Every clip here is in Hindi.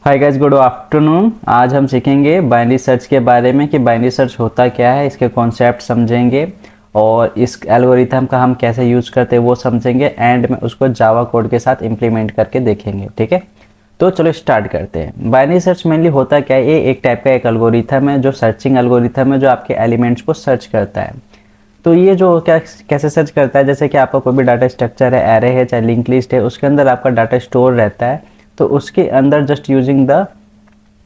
Hi guys, good afternoon. आज हम सीखेंगे बाइनरी सर्च के बारे में कि बाइनरी सर्च होता क्या है, इसके कॉन्सेप्ट समझेंगे और इस एल्गोरिथम का हम कैसे यूज़ करते हैं वो समझेंगे। एंड में उसको जावा कोड के साथ इम्प्लीमेंट करके देखेंगे। ठीक है, तो चलो स्टार्ट करते हैं। बाइनरी सर्च मेनली होता क्या है? ये एक टाइप का एक एल्गोरिथम है जो सर्चिंग एल्गोरिथम है, जो आपके एलिमेंट्स को सर्च करता है। तो ये जो क्या कैसे सर्च करता है, जैसे कि आपका कोई भी डाटा स्ट्रक्चर है, एरे है, चाहे लिंक लिस्ट है, उसके अंदर आपका डाटा स्टोर रहता है। तो उसके अंदर just using the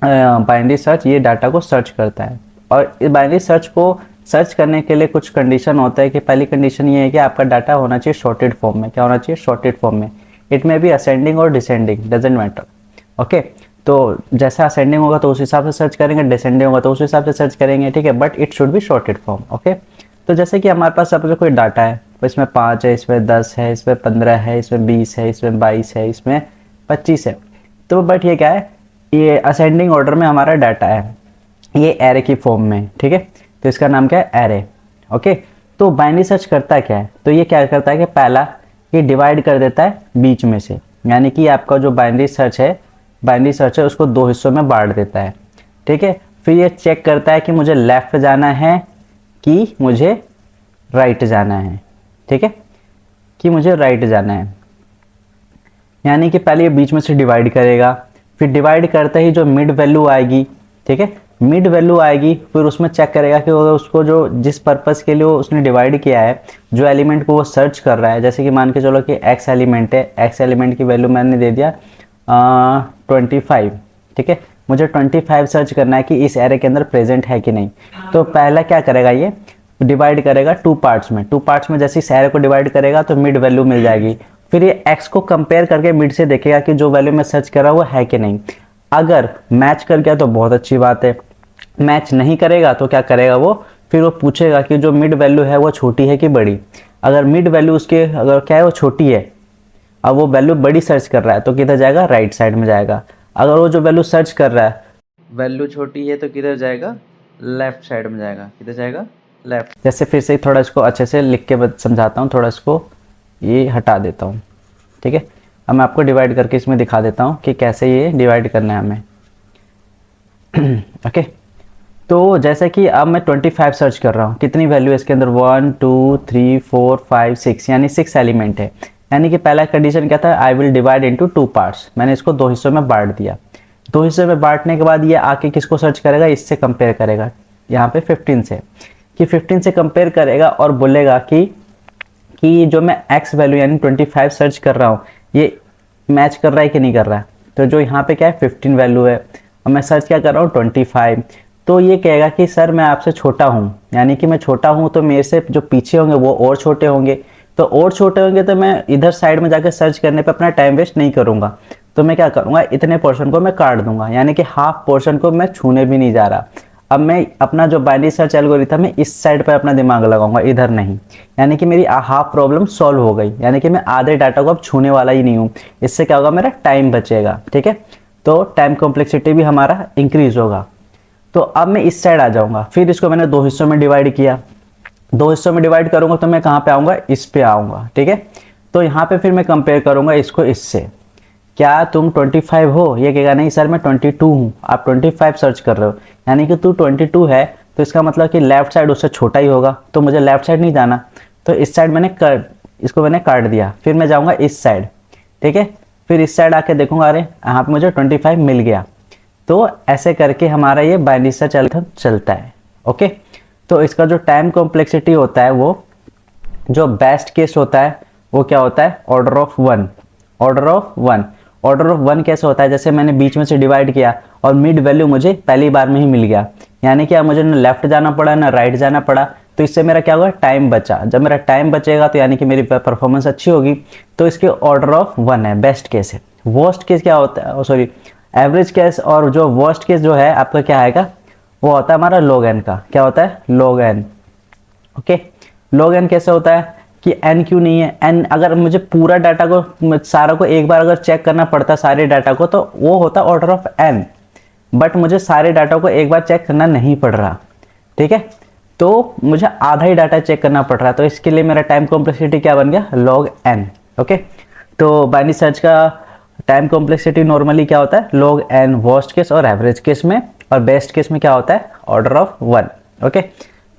binary search ये डाटा को सर्च करता है। और इस बाइनरी सर्च को सर्च करने के लिए कुछ कंडीशन होता है कि पहली कंडीशन ये है कि आपका डाटा होना चाहिए शॉर्टेड फॉर्म में। क्या होना चाहिए? शॉर्टेड फॉर्म में। इट में भी असेंडिंग और डिसेंडिंग, डजेंट मैटर। ओके, तो जैसा असेंडिंग होगा तो उस हिसाब से सर्च करेंगे, डिसेंडिंग होगा तो उस हिसाब से सर्च करेंगे। ठीक है, but it should be shorted form. Okay, तो जैसे कि हमारे पास सपोज कोई डाटा है, तो इसमें 5 है, इसमें 10 है, इसमें 15 है, इसमें 20 है, इसमें 22 है, इसमें 25 है। तो बट ये क्या है? ये असेंडिंग ऑर्डर में हमारा डाटा है, ये एरे की फॉर्म में। ठीक है, तो इसका नाम क्या है? एरे। ओके, तो बाइनरी सर्च करता क्या है? तो ये क्या करता है कि पहला ये डिवाइड कर देता है बीच में से, यानी कि आपका जो बाइनरी सर्च है उसको दो हिस्सों में बांट देता है। ठीक है, फिर ये चेक करता है कि मुझे लेफ्ट जाना है कि मुझे राइट जाना है। ठीक है, कि मुझे राइट जाना है, यानी कि पहले ये बीच में से डिवाइड करेगा। फिर डिवाइड करते ही जो मिड वैल्यू आएगी, ठीक है, मिड वैल्यू आएगी, फिर उसमें चेक करेगा कि उसको जो जिस पर्पस के लिए उसने डिवाइड किया है, जो एलिमेंट को वो सर्च कर रहा है, जैसे कि मान के चलो कि एक्स एलिमेंट है, एक्स एलिमेंट की वैल्यू मैंने दे दिया 25। ठीक है, मुझे 25 सर्च करना है कि इस एरे के अंदर प्रेजेंट है कि नहीं। तो पहला क्या करेगा, ये डिवाइड करेगा टू पार्ट्स में जैसे इस एरे को डिवाइड करेगा तो मिड वैल्यू मिल जाएगी। फिर ये एक्स को कंपेयर करके मिड से देखेगा कि जो वैल्यू मैं सर्च कर रहा हूँ वो है कि नहीं। अगर मैच कर गया तो बहुत अच्छी बात है, मैच नहीं करेगा तो क्या करेगा वो, फिर वो पूछेगा कि जो मिड वैल्यू है वो छोटी है कि बड़ी। अगर मिड वैल्यू उसके अगर क्या है वो छोटी है, अब वो वैल्यू बड़ी सर्च कर रहा है तो किधर जाएगा? राइट साइड में जाएगा। अगर वो जो वैल्यू सर्च कर रहा है वैल्यू छोटी है तो किधर जाएगा? लेफ्ट साइड में जाएगा। किधर जाएगा? लेफ्ट। जैसे फिर से थोड़ा इसको अच्छे से लिख के समझाता हूँ, थोड़ा इसको ये हटा देता हूँ। ठीक है, अब मैं आपको डिवाइड करके इसमें दिखा देता हूँ कि कैसे ये डिवाइड करना है हमें। ओके, तो जैसे कि अब मैं 25 सर्च कर रहा हूँ, कितनी वैल्यू है इसके अंदर? 1 2 3 4 5 6, यानी 6 एलिमेंट है। यानी कि पहला कंडीशन क्या था? I will divide into 2 parts. मैंने इसको दो हिस्सों में बांट दिया। दो हिस्सों में बांटने के बाद ये आके किसको सर्च करेगा? इससे कंपेयर करेगा, यहाँ पे 15 से, कि 15 से कंपेयर करेगा और बोलेगा कि जो मैं x वैल्यू यानी 25 सर्च कर रहा हूँ ये मैच कर रहा है कि नहीं कर रहा है। तो जो यहाँ पे क्या है 15 वैल्यू है और मैं सर्च क्या कर रहा हूँ 25। तो ये कहेगा कि सर मैं आपसे छोटा हूँ, यानी कि मैं छोटा हूँ तो मेरे से जो पीछे होंगे वो और छोटे होंगे। तो और छोटे होंगे तो मैं इधर साइड में जाकर सर्च करने पे अपना टाइम वेस्ट नहीं करूँगा। तो मैं क्या करूँगा, इतने पोर्शन को मैं काट दूंगा, यानी कि हाफ पोर्शन को मैं छूने भी नहीं जा रहा। अब मैं अपना जो बाइनरी सर्च एल्गोरिथम है इस साइड पर अपना दिमाग लगाऊंगा, इधर नहीं। यानी कि मेरी हाफ प्रॉब्लम सॉल्व हो गई, यानी कि मैं आधे डाटा को अब छूने वाला ही नहीं हूँ। इससे क्या होगा? मेरा टाइम बचेगा। ठीक है, तो टाइम कॉम्प्लेक्सिटी भी हमारा इंक्रीज होगा। तो अब मैं इस साइड आ जाऊंगा। फिर इसको मैंने दो हिस्सों में डिवाइड किया, दो हिस्सों में डिवाइड करूंगा तो मैं कहाँ पे आऊंगा? इस पे आऊंगा। ठीक है, तो यहाँ पे फिर मैं कंपेयर करूंगा इसको इससे, क्या तुम 25 हो? ये कहेगा नहीं सर मैं 22 हूँ। आप 25 सर्च कर रहे हो, यानी कि तू 22 है, तो इसका मतलब कि लेफ्ट साइड उससे छोटा ही होगा, तो मुझे लेफ्ट साइड नहीं जाना। तो इस साइड इसको मैंने काट दिया। फिर मैं जाऊँगा इस साइड। ठीक है, फिर इस साइड आके देखूंगा, अरे यहाँ पे मुझे 25 मिल गया। तो ऐसे करके हमारा ये बाइनरी सर्च चलता है। ओके, तो इसका जो टाइम कॉम्प्लेक्सिटी होता है वो जो बेस्ट केस होता है वो क्या होता है? Order of 1। Order of 1। Order of 1 कैसे होता है? जैसे मैंने बीच में से डिवाइड किया और मिड वैल्यू मुझे पहली बार में ही मिल गया, यानी कि अब मुझे ना लेफ्ट जाना पड़ा ना राइट जाना पड़ा। तो इससे मेरा क्या होगा? टाइम बचा। जब मेरा टाइम बचेगा तो यानी कि मेरी परफॉर्मेंस अच्छी होगी। तो इसके ऑर्डर ऑफ 1 है, बेस्ट केस है। वर्स्ट केस क्या होता है? सॉरी, एवरेज केस और जो वर्स्ट केस जो है आपका क्या आएगा? वो होता है हमारा log n का। क्या होता है? log n। Okay, log n कैसे होता है कि n क्यों नहीं है? n अगर मुझे पूरा डाटा को सारा को एक बार अगर चेक करना पड़ता सारे डाटा को तो वो होता ऑर्डर ऑफ n, बट मुझे सारे डाटा को एक बार चेक करना नहीं पड़ रहा। ठीक है, तो मुझे आधा ही डाटा चेक करना पड़ रहा है, तो इसके लिए मेरा टाइम कॉम्प्लेक्सिटी क्या बन गया? log n। ओके, तो बाइनरी सर्च का टाइम कॉम्प्लेक्सिटी नॉर्मली क्या होता है, log n वर्स्ट केस और एवरेज केस में, और बेस्ट केस में क्या होता है, ऑर्डर ऑफ 1। ओके,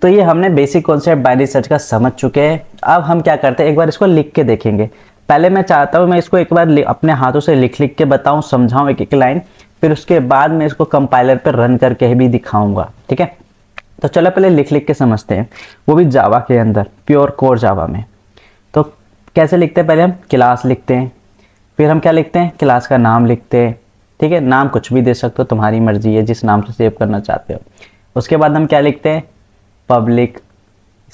तो ये हमने बेसिक कॉन्सेप्ट बाइनरी सर्च का समझ चुके हैं। अब हम क्या करते हैं, एक बार इसको लिख के देखेंगे। पहले मैं चाहता हूँ मैं इसको एक बार अपने हाथों से लिख लिख के बताऊँ, समझाऊँ एक एक लाइन, फिर उसके बाद मैं इसको कंपाइलर पर रन करके भी दिखाऊंगा। ठीक है, तो चलो पहले लिख लिख के समझते हैं, वो भी जावा के अंदर, प्योर कोर जावा में। तो कैसे लिखते हैं, पहले हम क्लास लिखते हैं, फिर हम क्या लिखते हैं, क्लास का नाम लिखते हैं। ठीक है, नाम कुछ भी दे सकते हो, तुम्हारी मर्जी है जिस नाम से सेव करना चाहते हो। उसके बाद हम क्या लिखते हैं, पब्लिक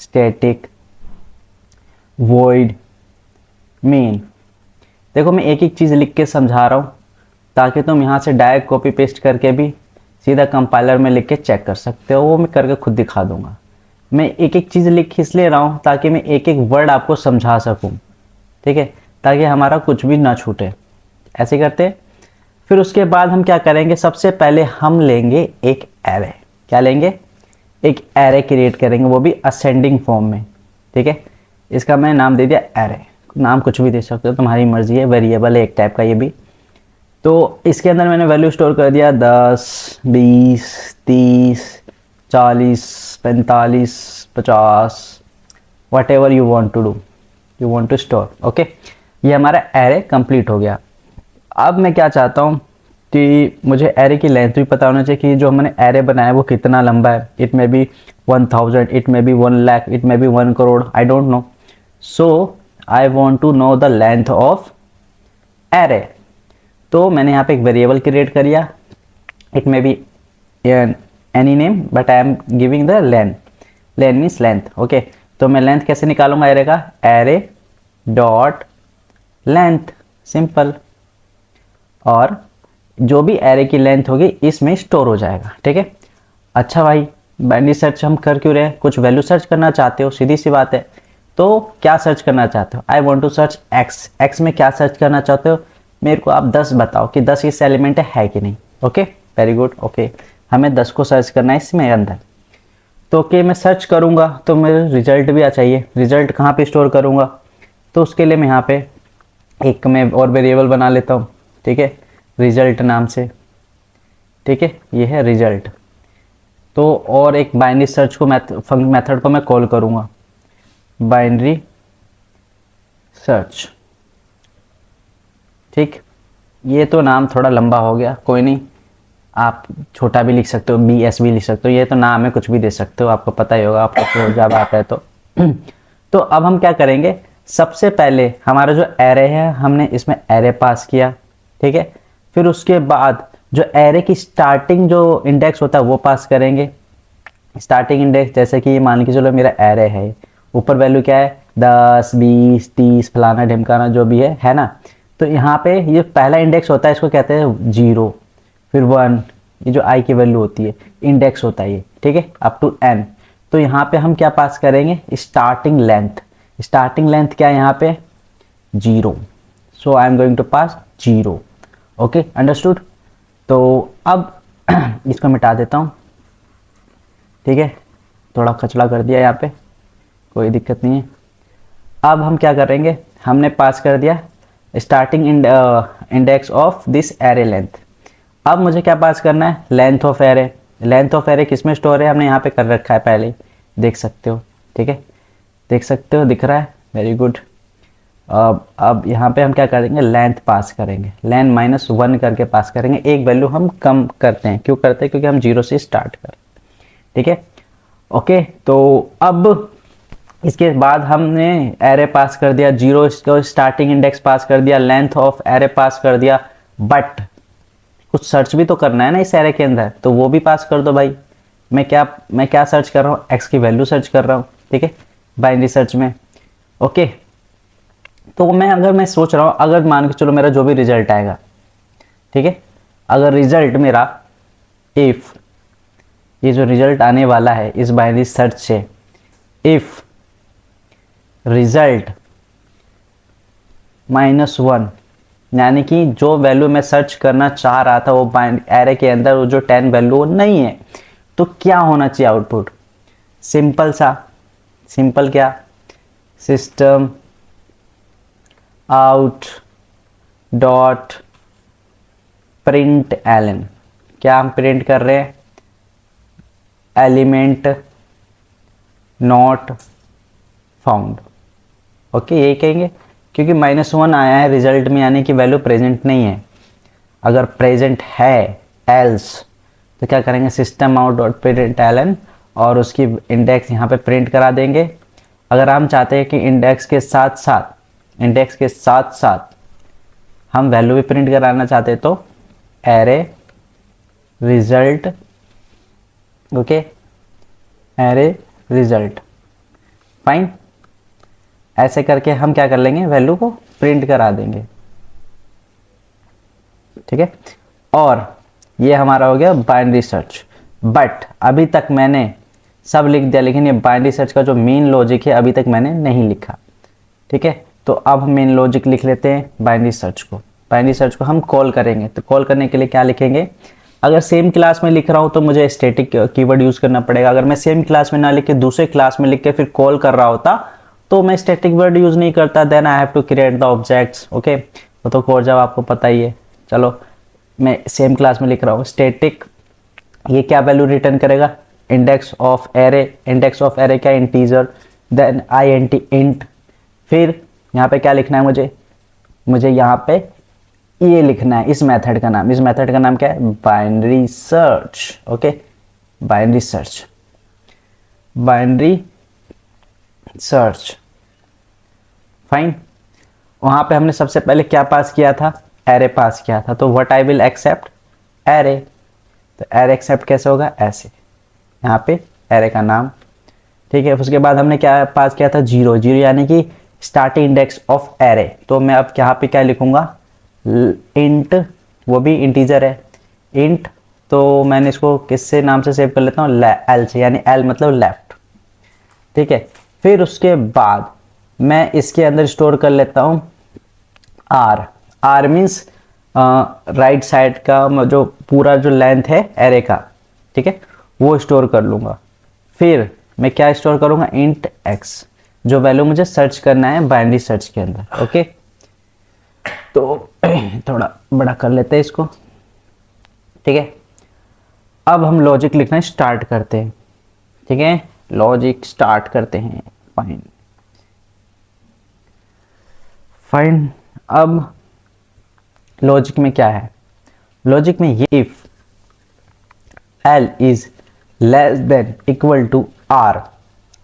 स्टैटिक वॉइड मेन। देखो मैं एक एक चीज़ लिख के समझा रहा हूँ ताकि तुम यहाँ से डायरेक्ट कॉपी पेस्ट करके भी सीधा कंपाइलर में लिख के चेक कर सकते हो, वो मैं करके खुद दिखा दूंगा। मैं एक एक चीज़ लिख इसलिए रहा हूँ ताकि मैं एक एक वर्ड आपको समझा सकूँ। ठीक है, ताकि हमारा कुछ भी ना छूटे। ऐसे करते हैं। फिर उसके बाद हम क्या करेंगे, सबसे पहले हम लेंगे एक एरे। क्या लेंगे, एक एरे क्रिएट करेंगे, वो भी असेंडिंग फॉर्म में। ठीक है, इसका मैंने नाम दे दिया एरे। नाम कुछ भी दे सकते हो, तुम्हारी मर्जी है, वेरिएबल है एक टाइप का ये भी। तो इसके अंदर मैंने वैल्यू स्टोर कर दिया 10, 20, 30, 40, 45, 50, whatever you want to do, you want to store. Okay, ये हमारा एरे कंप्लीट हो गया। अब मैं क्या चाहता हूँ कि मुझे एरे की लेंथ भी पता होना चाहिए कि जो हमने एरे बनाया है वो कितना लंबा है। It may be 1000, it may be 1 lakh, it may be 1 crore, I don't know. So I want to know the length of array. तो मैंने यहाँ पे एक वेरिएबल क्रिएट कर दिया, it may be any name but I am giving the length. Length means length. Okay, तो मैं लेंथ कैसे निकालूंगा एरे का, एरे डॉट लेंथ, सिंपल। और जो भी एरे की लेंथ होगी इसमें स्टोर हो जाएगा। ठीक है, अच्छा भाई बाइनरी सर्च हम कर क्यों रहे हैं, कुछ वैल्यू सर्च करना चाहते हो, सीधी सी बात है। तो क्या सर्च करना चाहते हो, I want to search X. X में क्या सर्च करना चाहते हो, मेरे को आप 10 बताओ कि 10 इस एलिमेंट है कि नहीं। Okay, very good. ओके, हमें 10 को सर्च करना है इसमें अंदर। तो ओके, मैं सर्च करूँगा तो मेरे रिजल्ट भी आ चाहिए। रिजल्ट कहाँ पे स्टोर करूँगा, तो उसके लिए मैं यहाँ पे एक मैं और वेरिएबल बना लेता हूँ। ठीक है, रिजल्ट नाम से। ठीक है, ये है रिजल्ट। तो और एक बाइनरी सर्च को मेथड को मैं कॉल करूँगा, बाइनरी सर्च। ठीक, ये तो नाम थोड़ा लंबा हो गया, कोई नहीं, आप छोटा भी लिख सकते हो, BS भी लिख सकते हो, ये तो नाम है, कुछ भी दे सकते हो, आपको पता ही होगा, आपको तो ज़्यादा आता है तो। तो अब हम क्या करेंगे, सबसे पहले हमारा जो एरे है हमने इसमें एरे पास किया। ठीक है, फिर उसके बाद जो एरे की स्टार्टिंग जो इंडेक्स होता है वो पास करेंगे। स्टार्टिंग इंडेक्स जैसे कि मान के चलो मेरा एरे है, ऊपर वैल्यू क्या है 10, 20, 30 फलाना ढिमकाना जो भी है ना। तो यहाँ पे ये पहला इंडेक्स होता है, इसको कहते हैं 0, फिर 1, ये जो i की वैल्यू होती है इंडेक्स होता है ये। ठीक है, अप टू n। तो यहाँ पे हम क्या पास करेंगे, स्टार्टिंग लेंथ। स्टार्टिंग लेंथ क्या है यहाँ पे 0, so I am going to pass 0। Okay, understood. तो अब इसको मिटा देता हूँ। ठीक है, थोड़ा कचरा कर दिया यहाँ पे, कोई दिक्कत नहीं है। अब हम क्या करेंगे, हमने पास कर दिया starting index of this array length. अब मुझे क्या पास करना है, length of array. Length of array किस में स्टोर है, हमने यहाँ पे कर रखा है पहले, देख सकते हो। ठीक है, देख सकते हो, दिख रहा है, वेरी गुड। अब यहाँ पे हम क्या करेंगे, लेंथ पास करेंगे, लेंथ -1 करके पास करेंगे। एक वैल्यू हम कम करते हैं, क्यों करते हैं, क्योंकि हम 0 से स्टार्ट करते हैं। ठीक है, ओके। तो अब इसके बाद हमने एरे पास कर दिया 0, इसको स्टार्टिंग इंडेक्स पास कर दिया, लेंथ ऑफ एरे पास कर दिया, बट कुछ सर्च भी तो करना है ना इस एरे के अंदर, तो वो भी पास कर दो भाई। मैं क्या सर्च कर रहा हूँ, एक्स की वैल्यू सर्च कर रहा हूँ। ठीक है, बाइनरी सर्च में। ओके, तो मैं सोच रहा हूँ, अगर मान के चलो मेरा जो भी रिजल्ट आएगा, ठीक है, अगर रिजल्ट मेरा इफ ये जो रिजल्ट आने वाला है इस बाइनरी सर्च से, इफ रिजल्ट -1, यानी कि जो वैल्यू मैं सर्च करना चाह रहा था वो एरे के अंदर वो जो 10 वैल्यू नहीं है, तो क्या होना चाहिए आउटपुट, सिंपल क्या, system out dot print LN, क्या हम प्रिंट कर रहे हैं, एलिमेंट नॉट फाउंड। ओके, यही कहेंगे क्योंकि -1 आया है रिजल्ट में, यानी कि वैल्यू प्रेजेंट नहीं है। अगर प्रेजेंट है एल्स तो क्या करेंगे, system out dot print LN और उसकी इंडेक्स यहाँ पे प्रिंट करा देंगे। अगर हम चाहते हैं कि इंडेक्स के साथ साथ हम वैल्यू भी प्रिंट कराना चाहते हैं तो array result, okay, array result, fine. ऐसे करके हम क्या कर लेंगे, वैल्यू को प्रिंट करा देंगे, ठीक है। और ये हमारा हो गया बाइनरी सर्च। बट अभी तक मैंने सब लिख दिया, लेकिन ये बाइनरी सर्च का जो मेन लॉजिक है अभी तक मैंने नहीं लिखा, ठीक है। तो अब हम मेन लॉजिक लिख लेते हैं बाइनरी सर्च को। बाइनरी सर्च को हम कॉल करेंगे, तो कॉल करने के लिए क्या लिखेंगे, अगर सेम क्लास में लिख रहा हूँ तो मुझे स्टैटिक कीवर्ड यूज़ करना पड़ेगा। अगर मैं सेम क्लास में ना लिख के दूसरे क्लास में लिख के फिर कॉल कर रहा होता तो मैं स्टैटिक वर्ड यूज़ नहीं करता, then I have to create the objects, okay. वो तो कोड जब आपको पता ही है। चलो, मैं सेम क्लास में लिख रहा हूँ, स्टैटिक, ये क्या वैल्यू रिटर्न करेगा, index of array. Index of array क्या, इंटीजर, देन int इंट। फिर यहाँ पे क्या लिखना है मुझे यहाँ पे ये लिखना है, इस मेथड का नाम क्या है, binary search, okay, binary search, fine. वहां पे हमने सबसे पहले क्या पास किया था, एरे पास किया था, तो what I will accept, array. तो एरे एक्सेप्ट कैसे होगा, ऐसे, यहाँ पे एरे का नाम, ठीक है। उसके बाद हमने क्या पास किया था, 0 यानी कि स्टार्टिंग इंडेक्स ऑफ एरे। तो मैं अब यहाँ पे क्या लिखूंगा, इंट, वो भी इंटीजर है, इंट। तो मैंने इसको किससे नाम से सेव कर लेता हूँ, एल से, यानी एल मतलब लेफ्ट, ठीक है। फिर उसके बाद मैं इसके अंदर स्टोर कर लेता हूँ आर मीन्स राइट साइड का जो पूरा जो लेंथ है एरे का, ठीक है, वो स्टोर कर लूँगा। फिर मैं क्या स्टोर करूँगा, इंट एक्स, जो वैल्यू मुझे सर्च करना है बाइनरी सर्च के अंदर, ओके। तो थोड़ा बड़ा कर लेते हैं इसको, ठीक है। अब हम लॉजिक लिखना स्टार्ट करते हैं, ठीक है, लॉजिक स्टार्ट करते हैं, फाइन। अब लॉजिक में क्या है, लॉजिक में ये if L is less than equal to R,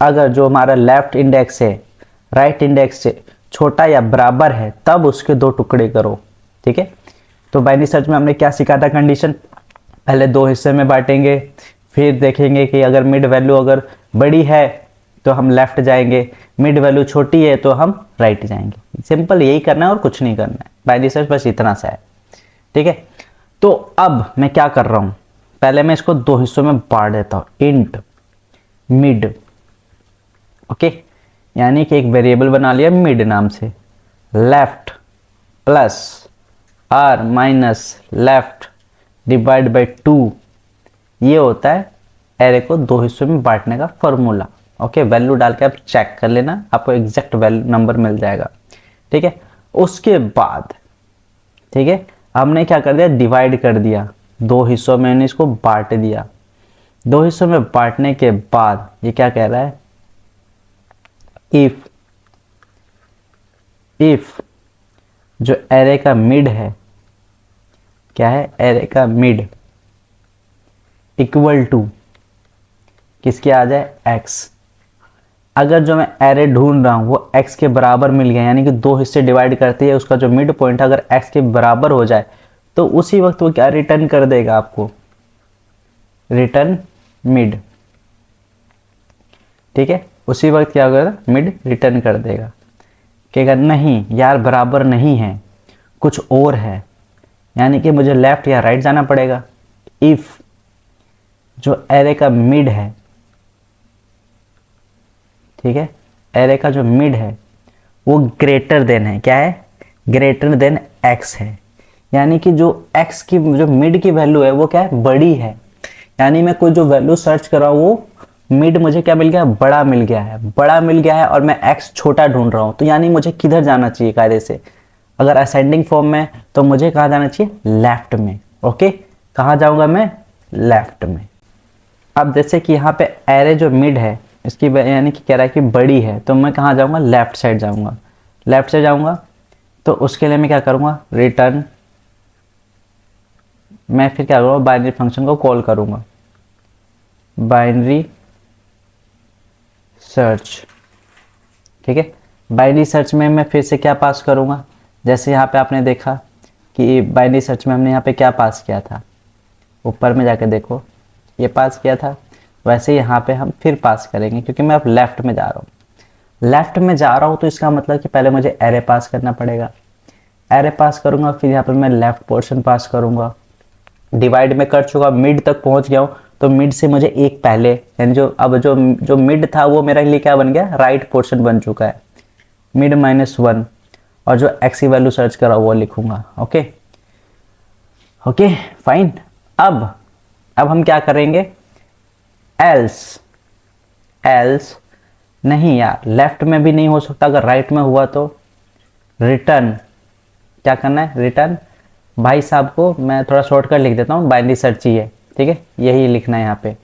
अगर जो हमारा लेफ्ट इंडेक्स है राइट इंडेक्स से छोटा या बराबर है तब उसके 2 टुकड़े करो, ठीक है। तो बाइनरी सर्च में हमने क्या सीखा था, कंडीशन, पहले 2 हिस्से में बांटेंगे, फिर देखेंगे कि अगर मिड वैल्यू अगर बड़ी है तो हम लेफ्ट जाएंगे, मिड वैल्यू छोटी है तो हम राइट जाएंगे। सिंपल यही करना है और कुछ नहीं करना है, बाइनरी सर्च बस इतना सा है, ठीक है। तो अब मैं क्या कर रहा हूँ, पहले मैं इसको 2 हिस्सों में बांट देता हूँ, इंट मिड, ओके, यानी कि एक वेरिएबल बना लिया मिड नाम से, left plus R minus left divide by 2, ये होता है एरे को 2 हिस्सों में बांटने का फॉर्मूला, ओके। वैल्यू डाल के आप चेक कर लेना, आपको एग्जैक्ट वैल्यू नंबर मिल जाएगा, ठीक है। उसके बाद, ठीक है, हमने क्या कर दिया, डिवाइड कर दिया, 2 हिस्सों में मैंने इसको बांट दिया। 2 हिस्सों में बांटने के बाद ये क्या कह रहा है, इफ जो एरे का मिड है, क्या है, एरे का मिड इक्वल टू किसके आ जाए, x। अगर जो मैं एरे ढूंढ रहा हूं वो x के बराबर मिल गया, यानी कि 2 हिस्से डिवाइड करती है, उसका जो मिड पॉइंट अगर x के बराबर हो जाए तो उसी वक्त वो क्या रिटर्न कर देगा आपको, रिटर्न मिड, ठीक है। उसी वक्त क्या होगा, मिड रिटर्न कर देगा। कहेगा नहीं यार बराबर नहीं है, कुछ और है, यानी कि मुझे लेफ्ट या राइट जाना पड़ेगा। इफ जो एरे का मिड है, ठीक है, एरे का जो मिड है वो ग्रेटर देन है, क्या है, ग्रेटर देन x है, यानी कि जो x की जो मिड की वैल्यू है वो क्या है, बड़ी है। यानी मैं कोई जो वैल्यू सर्च कर रहा हूँ वो मिड मुझे क्या मिल गया, बड़ा मिल गया है, और मैं x छोटा ढूंढ रहा हूँ, तो यानी मुझे किधर जाना चाहिए कायदे से, अगर असेंडिंग फॉर्म में तो मुझे कहाँ जाना चाहिए, लेफ्ट में, ओके, कहाँ जाऊँगा मैं, लेफ्ट में। अब जैसे कि यहाँ पे एरे जो मिड है इसकी यानी कि कह रहा है कि बड़ी है, तो मैं कहाँ जाऊँगा, लेफ्ट साइड जाऊँगा। लेफ्ट से जाऊँगा तो उसके लिए मैं क्या करूँगा, रिटर्न, मैं फिर क्या करूँगा, बाइनरी फंक्शन को कॉल करूँगा, बाइनरी सर्च। ठीक है, बाइनरी सर्च में मैं फिर से क्या पास करूँगा, जैसे यहाँ पे आपने देखा कि बाइनरी सर्च में हमने यहाँ पे क्या पास किया था, ऊपर में जाके देखो ये पास किया था, वैसे यहाँ पे हम फिर पास करेंगे क्योंकि मैं अब लेफ्ट में जा रहा हूँ। लेफ्ट में जा रहा हूँ तो इसका मतलब कि पहले मुझे एरे पास करना पड़ेगा, एरे पास करूँगा, फिर यहाँ पर मैं लेफ्ट पोर्शन पास करूँगा। डिवाइड में कर चुका, मिड तक पहुँच गया हूँ, तो मिड से मुझे एक पहले, यानी जो अब जो मिड था वो मेरे लिए क्या बन गया, राइट पोर्शन बन चुका है, मिड -1, और जो एक्स की वैल्यू सर्च करा वो लिखूंगा। Okay okay fine. अब हम क्या करेंगे, एल्स नहीं यार, लेफ्ट में भी नहीं हो सकता, अगर राइट में हुआ तो रिटर्न, क्या करना है, रिटर्न। भाई साहब को मैं थोड़ा शॉर्टकट लिख देता हूँ, बाइनरी सर्च ही है, ठीक है, यही लिखना है यहाँ पे,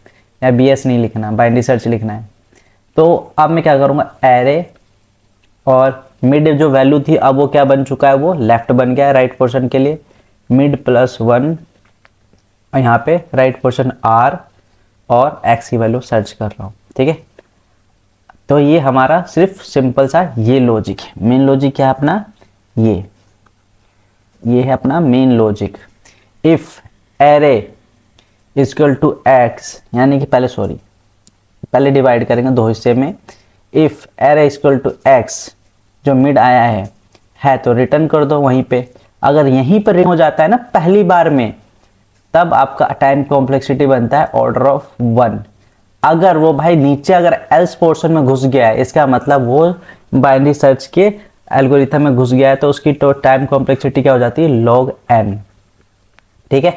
या BS नहीं लिखना, बाइनरी सर्च लिखना है। तो अब मैं क्या करूँगा, एरे, और मिड जो वैल्यू थी अब वो क्या बन चुका है, वो लेफ्ट बन गया है राइट पोर्शन के लिए, मिड +1, और यहाँ पे राइट पोर्शन R, और x की वैल्यू सर्च कर रहा हूँ। ठीक है, तो ये हमारा सिर्फ सिंपल सा ये लॉजिक है। मेन लॉजिक क्या है अपना, ये है अपना main logic. If array equal to x, यानी कि पहले डिवाइड करेंगे दो हिस्से में। If array equal to x, जो मिड आया है तो रिटर्न कर दो वहीं पे। अगर यहीं पर हो जाता है ना पहली बार में, तब आपका टाइम कॉम्प्लेक्सिटी बनता है ऑर्डर ऑफ 1। अगर वो भाई नीचे अगर एल्स पोर्शन में घुस गया है, इसका मतलब वो बाइनरी सर्च के एल्गोरिथम में घुस गया है, तो उसकी तो टाइम कॉम्प्लेक्सिटी क्या हो जाती है, log n। ठीक है,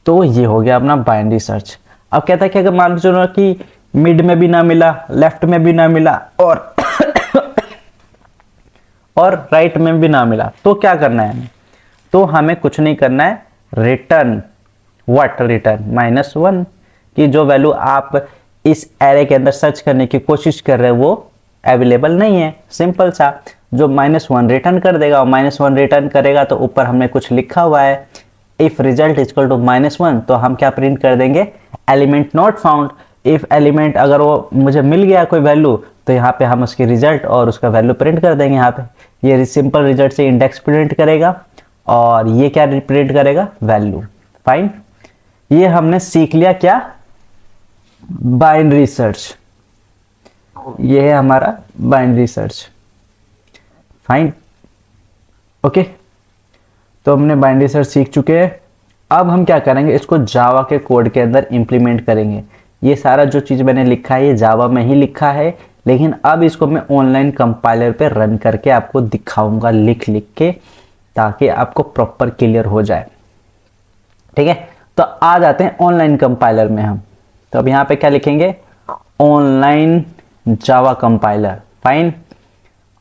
तो ये हो गया अपना बाइनरी सर्च। अब कहता है कि अगर मान के चलो कि मिड में भी ना मिला, लेफ्ट में भी ना मिला, और राइट में भी ना मिला, तो क्या करना है, तो हमें कुछ नहीं करना है, रिटर्न रिटर्न -1, कि जो वैल्यू आप इस एरे के अंदर सर्च करने की कोशिश कर रहे हैं वो अवेलेबल नहीं है। सिंपल सा, जो -1 रिटर्न कर देगा, और -1 रिटर्न करेगा तो ऊपर हमने कुछ लिखा हुआ है, इफ रिजल्ट इक्वल टू -1, तो हम क्या प्रिंट कर देंगे, element not found. If element अगर वो मुझे मिल गया कोई वैल्यू, तो यहाँ पे हम उसकी रिजल्ट और उसका वैल्यू प्रिंट कर देंगे। यहाँ पे ये सिंपल रिजल्ट से इंडेक्स प्रिंट करेगा, और ये क्या प्रिंट करेगा, वैल्यू। फाइन, ये हमने सीख लिया क्या, बाइनरी सर्च। ये है हमारा बाइनरी सर्च। फाइन, ओके, तो हमने बाइनरी सर्च सीख चुके हैं। अब हम क्या करेंगे, इसको जावा के कोड के अंदर इंप्लीमेंट करेंगे। ये सारा जो चीज़ मैंने लिखा है ये जावा में ही लिखा है, लेकिन अब इसको मैं ऑनलाइन कंपाइलर पे रन करके आपको दिखाऊंगा लिख के, ताकि आपको प्रॉपर क्लियर हो जाए। ठीक है, तो आ जाते हैं ऑनलाइन कंपाइलर में हम। तो अब यहाँ पे क्या लिखेंगे, ऑनलाइन जावा कंपाइलर। फाइन,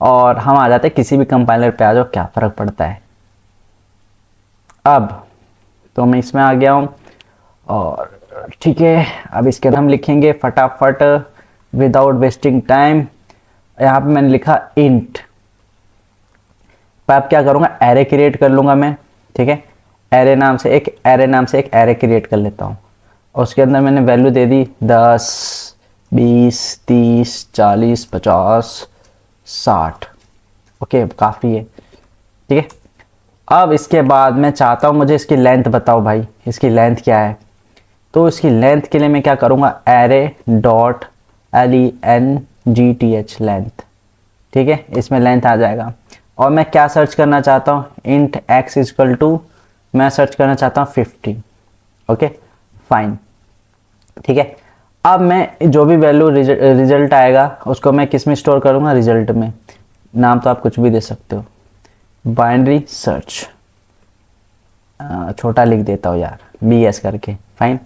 और हम आ जाते हैं किसी भी कंपाइलर पे, आ जाओ, क्या फ़र्क पड़ता है। अब तो मैं इसमें आ गया हूँ, और ठीक है, अब इसके अंदर हम लिखेंगे फटाफट विदाउट वेस्टिंग टाइम। यहाँ पे मैंने लिखा इंट, अब क्या करूँगा, एरे क्रिएट कर लूँगा मैं। ठीक है, एरे नाम से एक एरे क्रिएट कर लेता हूँ, और उसके अंदर मैंने वैल्यू दे दी 10, 20, 30, 40, 50, 60। ओके, काफ़ी है। ठीक है, अब इसके बाद मैं चाहता हूँ मुझे इसकी लेंथ बताओ भाई, इसकी लेंथ क्या है। तो इसकी लेंथ के लिए मैं क्या करूँगा, array.length, लेंथ। ठीक है, इसमें लेंथ आ जाएगा। और मैं क्या सर्च करना चाहता हूँ, int x इक्वल टू, मैं सर्च करना चाहता हूँ 50। ओके फाइन, ठीक है। अब मैं जो भी वैल्यू रिजल्ट आएगा उसको मैं किस में स्टोर करूँगा, रिजल्ट में। नाम तो आप कुछ भी दे सकते हो, बाइनरी सर्च, छोटा लिख देता हूँ यार, BS करके। फाइन,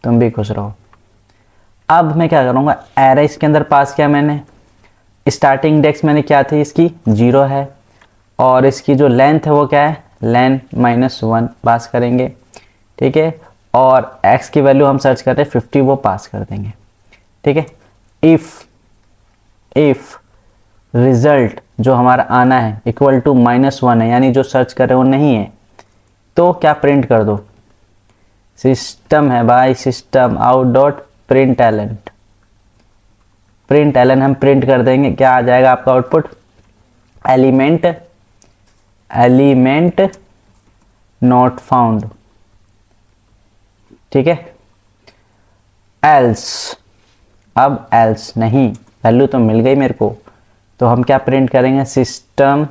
तुम भी खुश रहो। अब मैं क्या करूँगा, एरे इसके अंदर पास किया मैंने, स्टार्टिंग इंडेक्स मैंने क्या थी, इसकी 0 है, और इसकी जो लेंथ है वो क्या है, लेंथ -1 पास करेंगे। ठीक है, और x की वैल्यू हम सर्च कर रहे हैं 50, वो पास कर देंगे। ठीक है, इफ रिजल्ट जो हमारा आना है इक्वल टू -1 है, यानी जो सर्च कर रहे हो वो नहीं है, तो क्या प्रिंट कर दो, सिस्टम है भाई, system out dot print ln, print ln हम प्रिंट कर देंगे। क्या आ जाएगा आपका आउटपुट, एलिमेंट नॉट फाउंड। ठीक है, एल्स, अब एल्स नहीं, वैल्यू तो मिल गई मेरे को, तो हम क्या प्रिंट करेंगे, system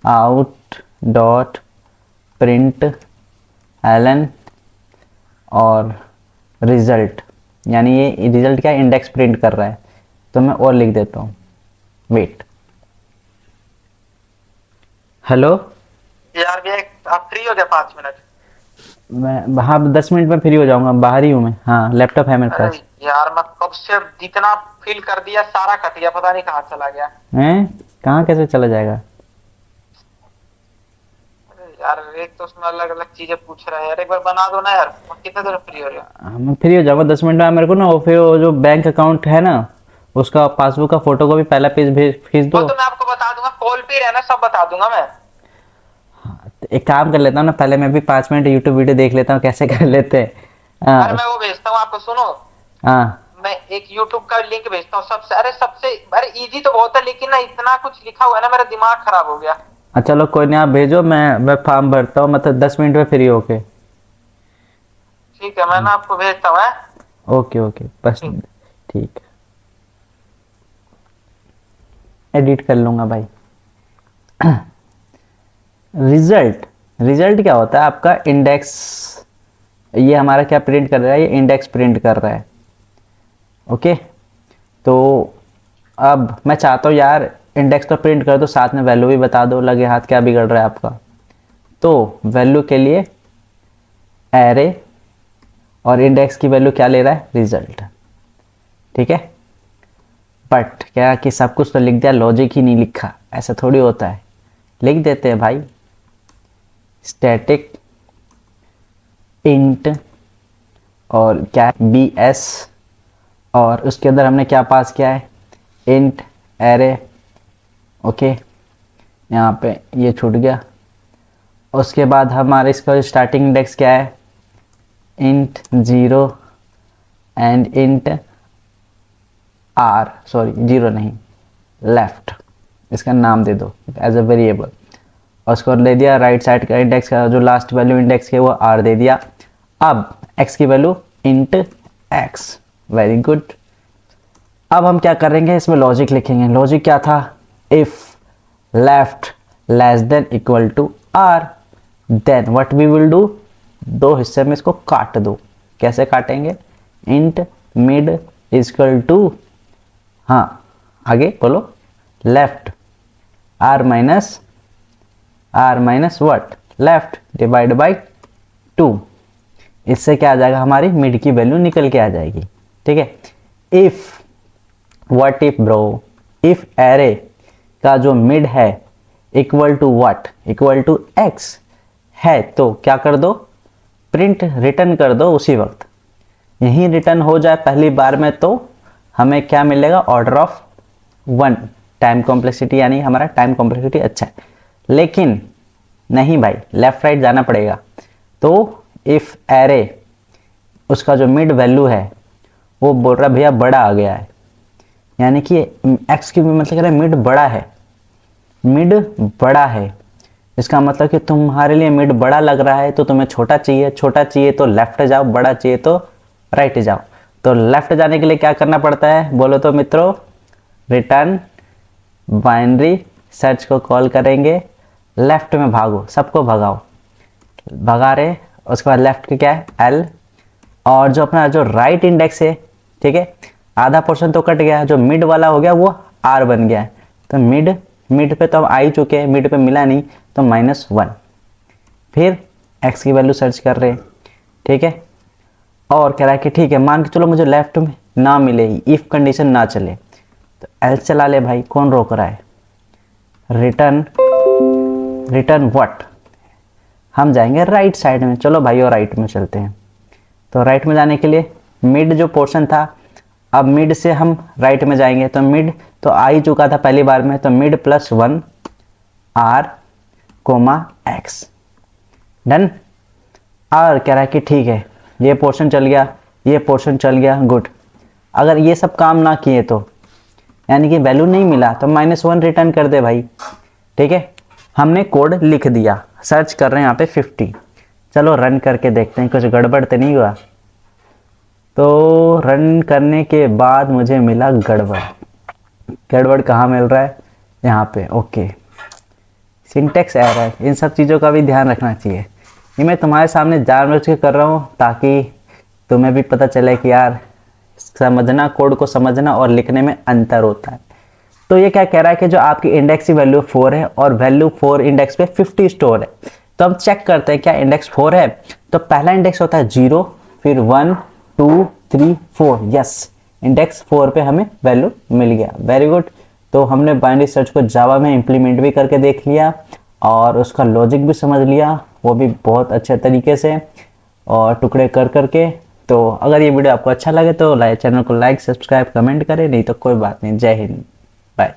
out dot print LN और रिजल्ट, यानी ये रिजल्ट क्या इंडेक्स प्रिंट कर रहा है, तो मैं और लिख देता हूँ, वेट। हेलो यार भैया आप फ्री हो गया 5 मिनट? मैं, हाँ 10 मिनट में फ्री हो जाऊंगा, बाहर ही हूँ मैं, हाँ लैपटॉप है मेरे अरे पास। यार मैं कब से जितना फिल कर दिया सारा कट गया, पता नहीं कहाँ चला गया। हैं, कहाँ कैसे चला जाएगा। अरे यार एक तो उसमें अलग अलग चीजें पूछ रहा है यार, एक बार बना दो ना यार। कितने देर फ्री हो रहे हो? हाँ, मैं फ्री हो जाऊंगा 10 मिनट में। मेरे को ना वो फिर वो जो बैंक अकाउंट है ना, उसका पासबुक का फोटो को भी पहला पेज भेज वो दो। तो मैं आपको बता दूंगा, कॉल पे रहना, सब बता दूंगा मैं। एक काम कर लेता हूँ ना, पहले मैं भी 5 मिनट यूट्यूब वीडियो देख लेता हूँ कैसे कर लेते हैं। अरे हाँ मैं वो भेजता हूँ आपको, सुनो। हाँ, मैं एक यूट्यूब का लिंक भेजता हूँ सबसे, अरे इजी तो बहुत है, लेकिन ना इतना कुछ लिखा हुआ है ना, मेरा दिमाग खराब हो गया। अच्छा चलो कोई नहीं, आप भेजो, मैं फॉर्म भरता हूँ, मतलब 10 मिनट में फ्री होके। ठीक है, मैं ना आपको भेजता हूँ। ओके ओके, बस ठीक। ठीक, एडिट कर लूँगा भाई। रिजल्ट, रिजल्ट क्या होता है आपका, इंडेक्स, ये हमारा क्या प्रिंट कर रहा है, ये इंडेक्स प्रिंट कर रहा है। ओके, तो अब मैं चाहता हूँ यार इंडेक्स तो प्रिंट कर दो, साथ में वैल्यू भी बता दो, लगे हाथ क्या बिगड़ रहा है आपका। तो वैल्यू के लिए एरे, और इंडेक्स की वैल्यू क्या ले रहा है, रिजल्ट। ठीक है, बट क्या कि सब कुछ तो लिख दिया, लॉजिक ही नहीं लिखा, ऐसा थोड़ी होता है, लिख देते हैं भाई। स्टैटिक इंट और क्या बी एस, और उसके अंदर हमने क्या पास किया है, इंट एरे। ओके, यहाँ पे ये छूट गया। उसके बाद हमारे इसका स्टार्टिंग इंडेक्स क्या है, int 0 and int R, sorry 0 नहीं, लेफ्ट, इसका नाम दे दो एज अ वेरिएबल। और उसको दे दिया राइट साइड का इंडेक्स का जो लास्ट वैल्यू इंडेक्स के वो आर दे दिया। अब एक्स की value int x, very good. अब हम क्या करेंगे, इसमें लॉजिक लिखेंगे। लॉजिक क्या था, if left less than equal to R, then what we will do, दो हिस्से में इसको काट दो। कैसे काटेंगे, इंट मिड इक्वल टू, हाँ आगे बोलो, left R minus what, left divide by 2। इससे क्या आ जाएगा, हमारी मिड की वैल्यू निकल के आ जाएगी। ठीक है, if what if bro, if array का जो मिड है equal to what, equal to X है, तो क्या कर दो, प्रिंट रिटर्न कर दो उसी वक्त। यही रिटर्न हो जाए पहली बार में तो हमें क्या मिलेगा, ऑर्डर ऑफ 1 टाइम कॉम्प्लेक्सिटी, यानी हमारा टाइम कॉम्प्लेक्सिटी अच्छा है। लेकिन नहीं भाई, लेफ्ट राइट जाना पड़ेगा। तो इफ एरे उसका जो मिड वैल्यू है वो बोल रहा है भैया बड़ा आ गया है, यानी कि एक्स की मतलब कह रहा है मिड बड़ा है, मिड बड़ा है, इसका मतलब कि तुम्हारे लिए मिड बड़ा लग रहा है तो तुम्हें छोटा चाहिए, छोटा चाहिए तो लेफ्ट जाओ, बड़ा चाहिए तो राइट जाओ। तो लेफ्ट जाने के लिए क्या करना पड़ता है बोलो तो मित्रों, रिटर्न बाइनरी सर्च को कॉल करेंगे, लेफ्ट में भागो, सबको भगाओ, भगा रहे। उसके बाद लेफ्ट के क्या है, एल, और जो अपना जो राइट इंडेक्स है, ठीक है, आधा पोर्शन तो कट गया, जो मिड वाला हो गया वो आर बन गया है। तो मिड पे तो हम आ ही चुके हैं, मिड पे मिला नहीं तो -1। फिर एक्स की वैल्यू सर्च कर रहे हैं, ठीक है, और कह रहा है कि ठीक है मान के चलो मुझे लेफ्ट में ना मिले, इफ कंडीशन ना चले, तो एल चला ले भाई, कौन रोक रहा है, रिटर्न व्हाट, हम जाएंगे राइट साइड में। चलो भाई और राइट में चलते हैं। तो राइट में जाने के लिए मिड जो पोर्शन था, अब मिड से हम राइट में जाएंगे। तो मिड तो आ ही चुका था पहली बार में, तो mid plus 1 R comma X, done. और कह रहा है कि ठीक है ये पोर्शन चल गया, ये पोर्शन चल गया, गुड। अगर ये सब काम ना किए तो यानी कि वैल्यू नहीं मिला तो -1 रिटर्न कर दे भाई, ठीक है। हमने कोड लिख दिया, सर्च कर रहे हैं यहाँ पे 50। चलो रन करके देखते हैं कुछ गड़बड़ तो नहीं हुआ। तो रन करने के बाद मुझे मिला गड़बड़। गड़बड़ कहाँ मिल रहा है? यहाँ पे, ओके, सिंटेक्स एरर। इन सब चीज़ों का भी ध्यान रखना चाहिए। ये मैं तुम्हारे सामने जानबूझ के कर रहा हूँ ताकि तुम्हें भी पता चले कि यार समझना, कोड को समझना और लिखने में अंतर होता है। तो ये क्या कह रहा है कि जो आपकी इंडेक्स की वैल्यू 4 है और वैल्यू 4 इंडेक्स पे 50 स्टोर है। तो हम चेक करते हैं क्या इंडेक्स 4 है। तो पहला इंडेक्स होता है 0, फिर 1 2 3 4, यस, इंडेक्स 4 पे हमें वैल्यू मिल गया, वेरी गुड। तो हमने बाइनरी सर्च को जावा में इम्प्लीमेंट भी करके देख लिया और उसका लॉजिक भी समझ लिया, वो भी बहुत अच्छे तरीके से और टुकड़े कर करके। तो अगर ये वीडियो आपको अच्छा लगे तो चैनल को लाइक, सब्सक्राइब, कमेंट करें, नहीं तो कोई बात नहीं। जय हिंद, बाय।